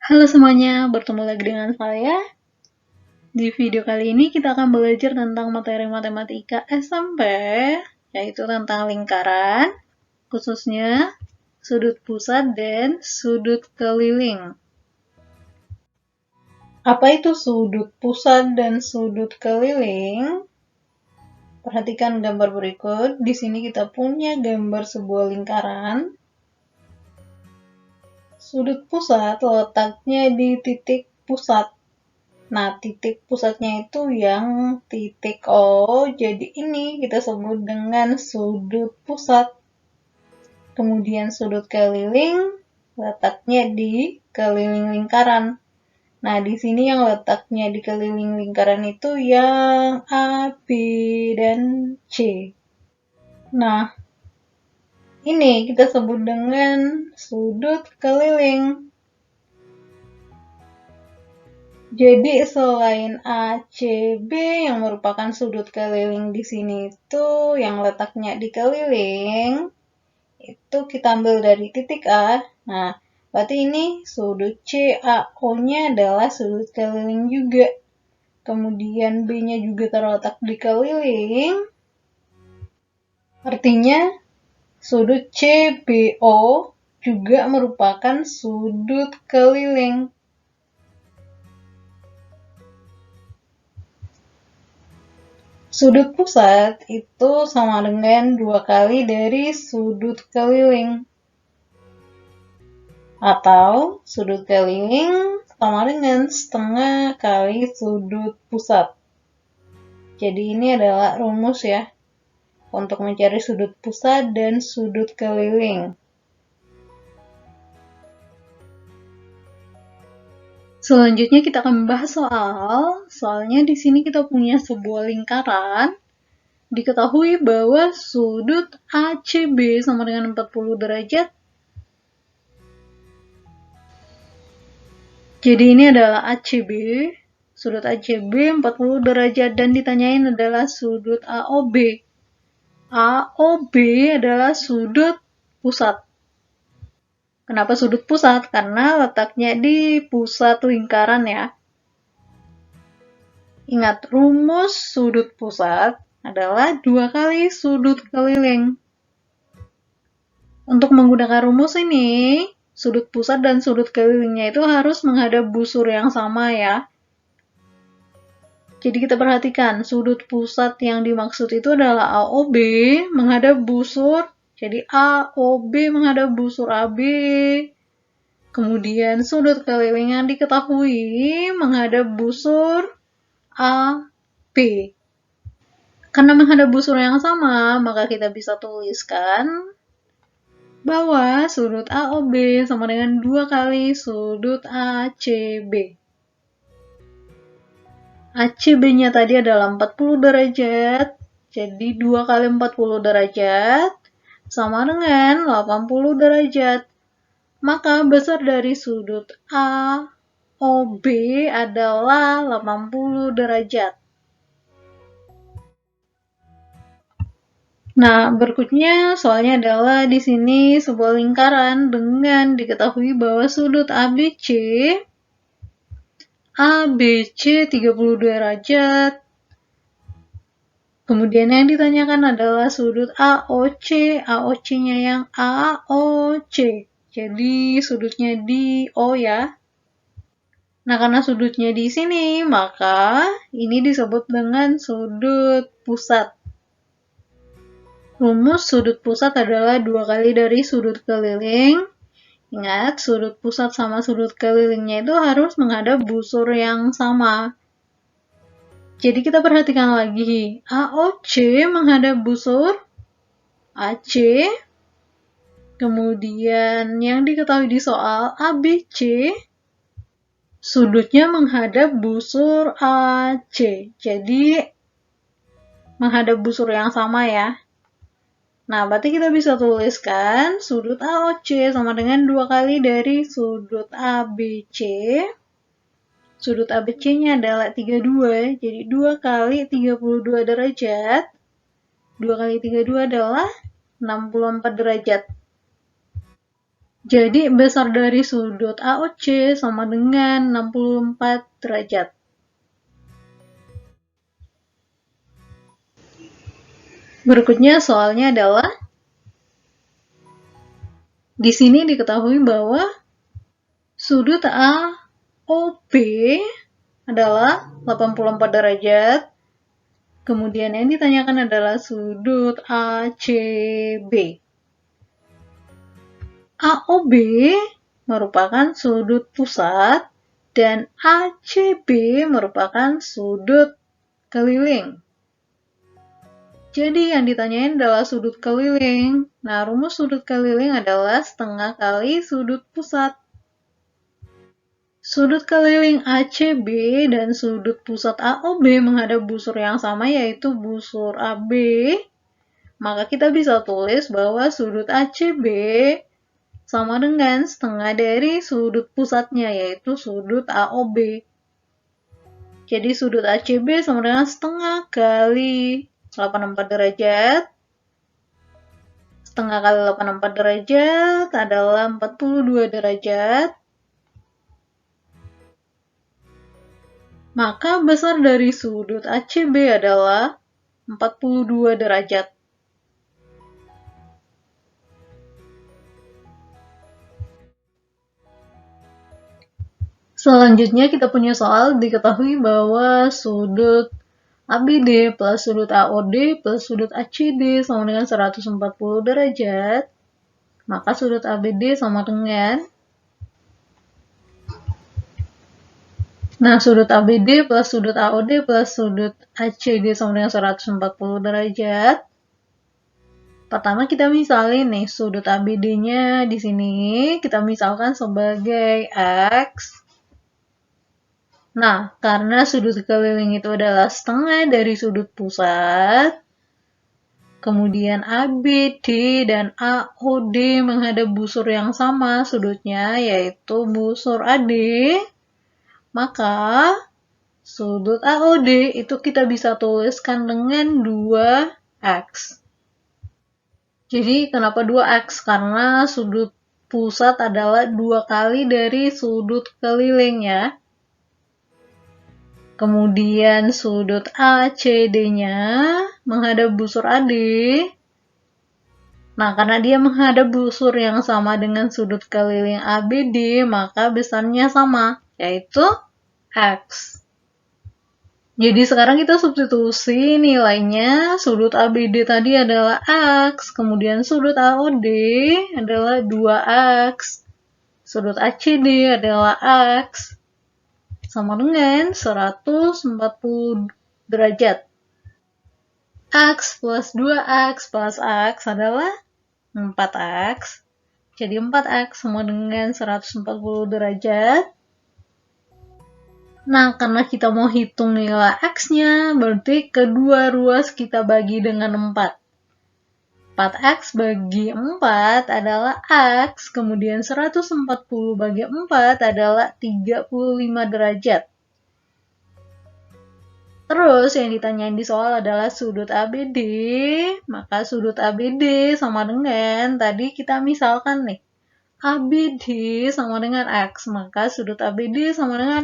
Halo semuanya, bertemu lagi dengan saya. Di video kali ini kita akan belajar tentang materi matematika SMP, yaitu tentang lingkaran, khususnya sudut pusat dan sudut keliling. Apa itu sudut pusat dan sudut keliling? Perhatikan gambar berikut. Di sini kita punya gambar sebuah lingkaran. Sudut pusat letaknya di titik pusat. Nah, titik pusatnya itu yang titik O, jadi ini kita sebut dengan sudut pusat. Kemudian sudut keliling letaknya di keliling lingkaran. Nah, di sini yang letaknya di keliling lingkaran itu yang A, B, dan C. Nah, ini kita sebut dengan sudut keliling. Jadi selain ACB yang merupakan sudut keliling di sini itu yang letaknya di keliling, itu kita ambil dari titik A. Nah, berarti ini sudut CAO-nya adalah sudut keliling juga. Kemudian B-nya juga terletak di keliling. Artinya sudut CBO juga merupakan sudut keliling. Sudut pusat itu sama dengan 2 kali dari sudut keliling. Atau sudut keliling sama dengan setengah kali sudut pusat. Jadi ini adalah rumus ya, untuk mencari sudut pusat dan sudut keliling. Selanjutnya kita akan membahas soalnya di sini kita punya sebuah lingkaran. Diketahui bahwa sudut ACB sama dengan 40 derajat. Jadi ini adalah ACB, sudut ACB 40 derajat dan ditanyain adalah sudut AOB. AOB adalah sudut pusat. Kenapa sudut pusat? Karena letaknya di pusat lingkaran ya. Ingat, rumus sudut pusat adalah 2 kali sudut keliling. Untuk menggunakan rumus ini, sudut pusat dan sudut kelilingnya itu harus menghadap busur yang sama ya. Jadi kita perhatikan, sudut pusat yang dimaksud itu adalah AOB menghadap busur. Jadi AOB menghadap busur AB. Kemudian sudut keliling yang diketahui menghadap busur AB. Karena menghadap busur yang sama, maka kita bisa tuliskan bahwa sudut AOB sama dengan 2 kali sudut ACB. ACB-nya tadi adalah 40 derajat, jadi 2 kali 40 derajat sama dengan 80 derajat. Maka besar dari sudut AOB adalah 80 derajat. Nah, berikutnya soalnya adalah di sini sebuah lingkaran dengan diketahui bahwa sudut ABC 30 derajat. Kemudian yang ditanyakan adalah sudut AOC, AOC-nya yang AOC. Jadi sudutnya di O ya. Nah, karena sudutnya di sini, maka ini disebut dengan sudut pusat. Rumus sudut pusat adalah 2 kali dari sudut keliling. Ingat, sudut pusat sama sudut kelilingnya itu harus menghadap busur yang sama. Jadi kita perhatikan lagi, AOC menghadap busur AC. Kemudian yang diketahui di soal ABC, sudutnya menghadap busur AC. Jadi menghadap busur yang sama ya. Nah, berarti kita bisa tuliskan sudut AOC sama dengan 2 kali dari sudut ABC. Sudut ABC-nya adalah 32, jadi 2 kali 32 derajat. 2 kali 32 adalah 64 derajat. Jadi besar dari sudut AOC sama dengan 64 derajat. Berikutnya soalnya adalah di sini diketahui bahwa sudut AOB adalah 84 derajat. Kemudian yang ditanyakan adalah sudut ACB. AOB merupakan sudut pusat dan ACB merupakan sudut keliling. Jadi yang ditanyain adalah sudut keliling. Nah, rumus sudut keliling adalah setengah kali sudut pusat. Sudut keliling ACB dan sudut pusat AOB menghadap busur yang sama yaitu busur AB. Maka kita bisa tulis bahwa sudut ACB sama dengan setengah dari sudut pusatnya yaitu sudut AOB. Jadi sudut ACB sama dengan setengah kali 84 derajat. Setengah kali 84 derajat adalah 42 derajat. Maka besar dari sudut ACB adalah 42 derajat. Selanjutnya kita punya soal diketahui bahwa sudut ABD plus sudut AOD plus sudut ACD sama dengan 140 derajat. Maka sudut ABD sama dengan sudut ABD plus sudut AOD plus sudut ACD sama dengan 140 derajat. Pertama kita misalin nih sudut ABD-nya di sini kita misalkan sebagai X. Nah, karena sudut keliling itu adalah setengah dari sudut pusat, kemudian ABD dan AOD menghadap busur yang sama sudutnya yaitu busur AD. Maka sudut AOD itu kita bisa tuliskan dengan 2X. Jadi kenapa 2X? Karena sudut pusat adalah 2 kali dari sudut keliling ya. Kemudian sudut ACD-nya menghadap busur AD. Nah, karena dia menghadap busur yang sama dengan sudut keliling ABD, maka besarnya sama, yaitu X. Jadi sekarang kita substitusi nilainya, sudut ABD tadi adalah X, kemudian sudut AOD adalah 2X, sudut ACD adalah X, sama dengan 140 derajat. X plus 2X plus X adalah 4X. Jadi 4X sama dengan 140 derajat. Nah, karena kita mau hitung nilai X-nya, berarti kedua ruas kita bagi dengan 4. 4X bagi 4 adalah X, kemudian 140 bagi 4 adalah 35 derajat. Terus yang ditanyain di soal adalah sudut ABD, maka sudut ABD sama dengan, tadi kita misalkan nih, ABD sama dengan X, maka sudut ABD sama dengan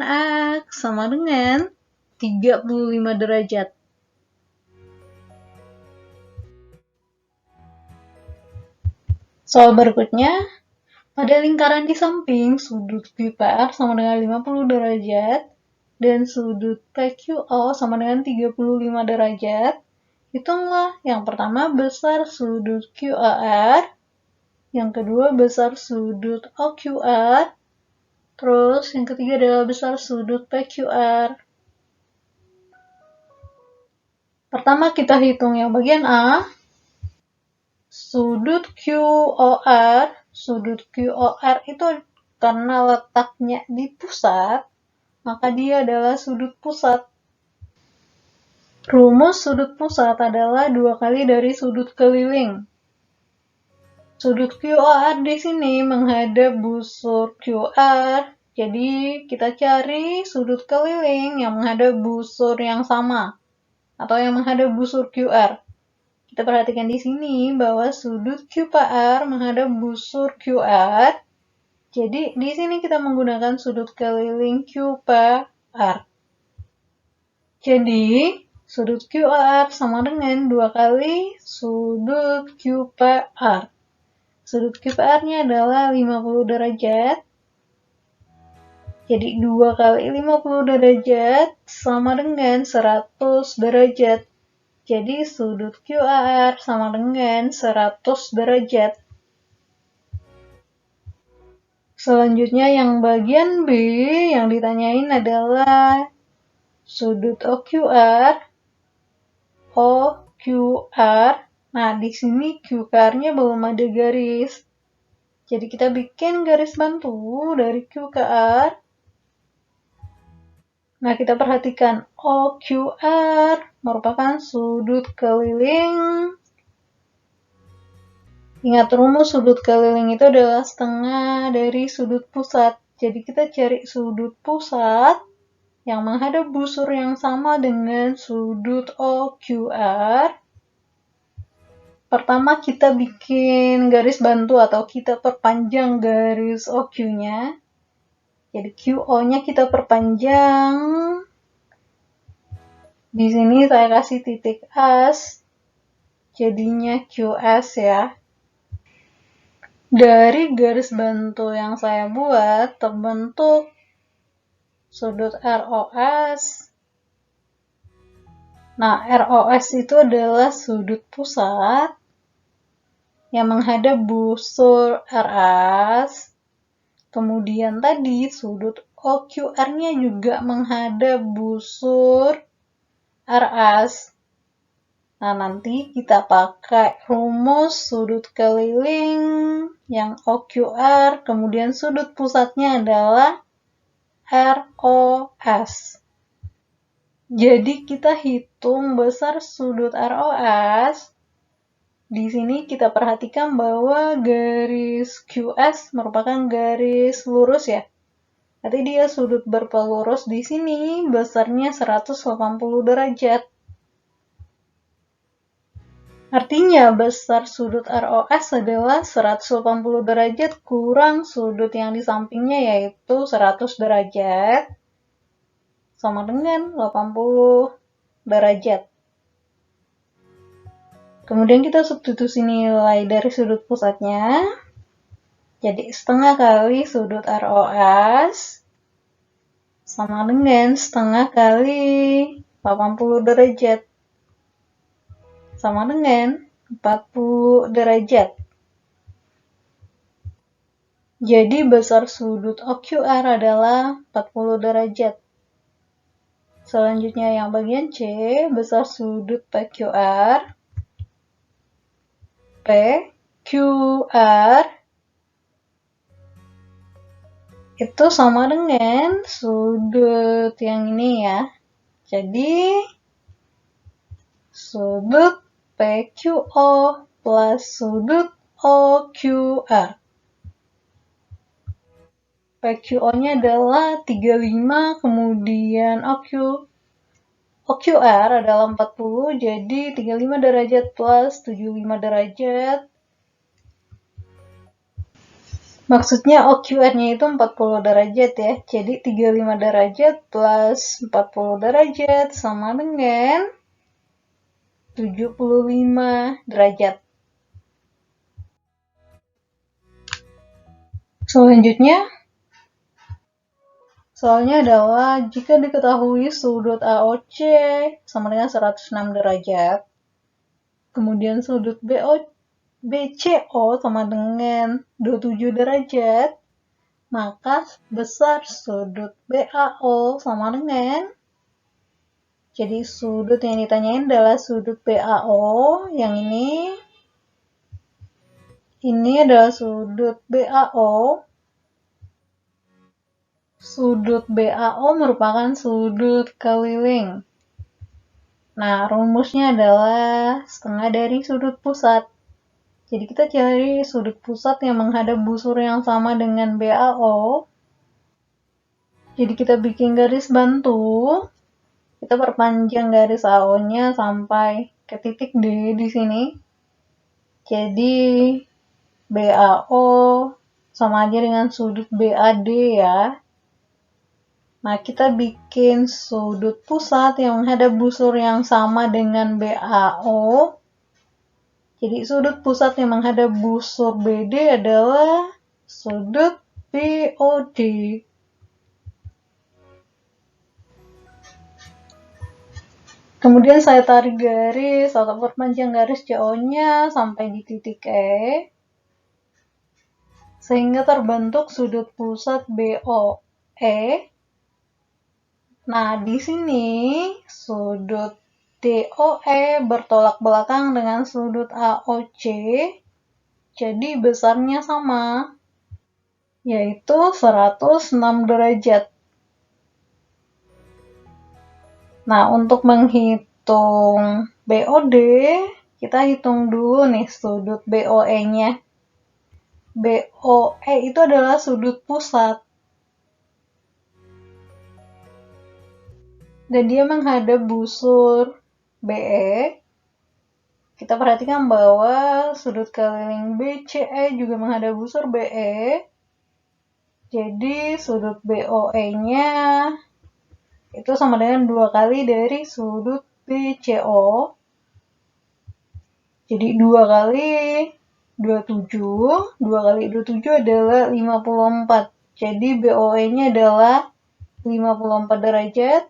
X sama dengan 35 derajat. Soal berikutnya, pada lingkaran di samping sudut QPR sama dengan 50 derajat dan sudut PQO sama dengan 35 derajat, hitunglah yang pertama besar sudut QAR, yang kedua besar sudut OQR, terus yang ketiga adalah besar sudut PQR. Pertama kita hitung yang bagian A, sudut QOR itu karena letaknya di pusat, maka dia adalah sudut pusat. Rumus sudut pusat adalah 2 kali dari sudut keliling. Sudut QOR di sini menghadap busur QR, jadi kita cari sudut keliling yang menghadap busur yang sama atau yang menghadap busur QR. Kita perhatikan di sini bahwa sudut QPR menghadap busur QR, Jadi di sini kita menggunakan sudut keliling QR. Jadi sudut QR sama dengan 2 kali sudut QR. Sudut QR-nya adalah 50 derajat. Jadi 2 kali 50 derajat sama dengan 100 derajat. Jadi sudut QR sama dengan 100 derajat. Selanjutnya yang bagian B yang ditanyain adalah sudut OQR. Nah, di sini QR-nya belum ada garis. Jadi kita bikin garis bantu dari QR. Nah, kita perhatikan OQR merupakan sudut keliling. Ingat rumus sudut keliling itu adalah setengah dari sudut pusat. Jadi kita cari sudut pusat yang menghadap busur yang sama dengan sudut OQR. Pertama kita bikin garis bantu atau kita perpanjang garis OQ-nya. Jadi QO-nya kita perpanjang. Di sini saya kasih titik as. Jadinya QS ya. Dari garis bantu yang saya buat, terbentuk sudut ROS. Nah, ROS itu adalah sudut pusat yang menghadap busur RS. Kemudian tadi sudut OQR-nya juga menghadap busur RS. Nah, nanti kita pakai rumus sudut keliling yang OQR, kemudian sudut pusatnya adalah ROS. Jadi kita hitung besar sudut ROS. Di sini kita perhatikan bahwa garis QS merupakan garis lurus ya. Berarti dia sudut berpelurus di sini besarnya 180 derajat. Artinya besar sudut ROS adalah 180 derajat kurang sudut yang di sampingnya yaitu 100 derajat sama dengan 80 derajat. Kemudian kita substitusi nilai dari sudut pusatnya. Jadi setengah kali sudut ROS sama dengan setengah kali 80 derajat. Sama dengan 40 derajat. Jadi besar sudut OQR adalah 40 derajat. Selanjutnya yang bagian C, besar sudut PQR. PQR itu sama dengan sudut yang ini ya. Jadi sudut PQO plus sudut OQR. PQO-nya adalah 35, kemudian OQR adalah 40, jadi 35 derajat plus 75 derajat. Maksudnya OQR-nya itu 40 derajat ya, jadi 35 derajat plus 40 derajat sama dengan 75 derajat. Selanjutnya, soalnya adalah jika diketahui sudut AOC sama dengan 106 derajat, kemudian sudut BCO sama dengan 27 derajat, maka besar sudut BAO sama dengan, jadi sudut yang ditanyain adalah sudut BAO, yang ini adalah sudut BAO. Sudut BAO merupakan sudut keliling. Nah, rumusnya adalah setengah dari sudut pusat. Jadi kita cari sudut pusat yang menghadap busur yang sama dengan BAO. Jadi kita bikin garis bantu. Kita perpanjang garis AO-nya sampai ke titik D di sini. Jadi BAO sama aja dengan sudut BAD ya. Nah, kita bikin sudut pusat yang menghadap busur yang sama dengan BAO. Jadi sudut pusat yang menghadap busur BD adalah sudut BOD. Kemudian saya tarik garis atau perpanjang garis CO-nya sampai di titik E, sehingga terbentuk sudut pusat BOE. Nah, di sini sudut DOE bertolak belakang dengan sudut AOC, jadi besarnya sama, yaitu 106 derajat. Nah, untuk menghitung BOD, kita hitung dulu nih sudut BOE-nya. BOE itu adalah sudut pusat. Dan dia menghadap busur BE. Kita perhatikan bahwa sudut keliling BCE juga menghadap busur BE. Jadi sudut BOE-nya itu sama dengan 2 kali dari sudut BCO. Jadi 2 kali 27, 2 kali 27 adalah 54. Jadi BOE-nya adalah 54 derajat.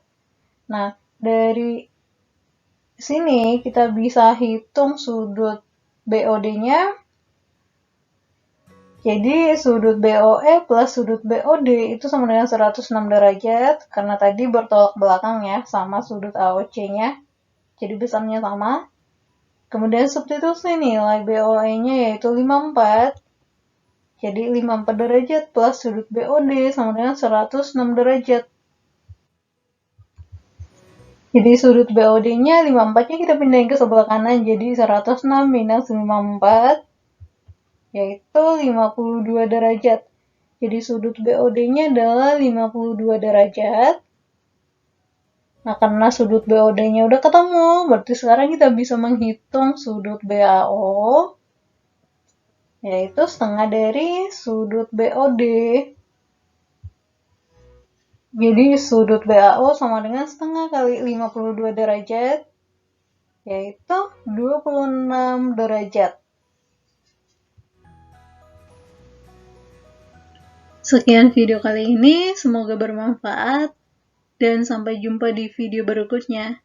Nah, dari sini kita bisa hitung sudut BOD-nya. Jadi sudut BOE plus sudut BOD itu sama dengan 106 derajat karena tadi bertolak belakang ya sama sudut AOC-nya. Jadi besarnya sama. Kemudian substitusi nilai BOE-nya yaitu 54. Jadi 54 derajat plus sudut BOD sama dengan 106 derajat. Jadi sudut BOD-nya 54-nya kita pindahin ke sebelah kanan, jadi 106 minus 54, yaitu 52 derajat. Jadi sudut BOD-nya adalah 52 derajat. Nah, karena sudut BOD-nya udah ketemu, berarti sekarang kita bisa menghitung sudut BAO, yaitu setengah dari sudut BOD. Jadi sudut BAO sama dengan setengah kali 52 derajat, yaitu 26 derajat. Sekian video kali ini, semoga bermanfaat, dan sampai jumpa di video berikutnya.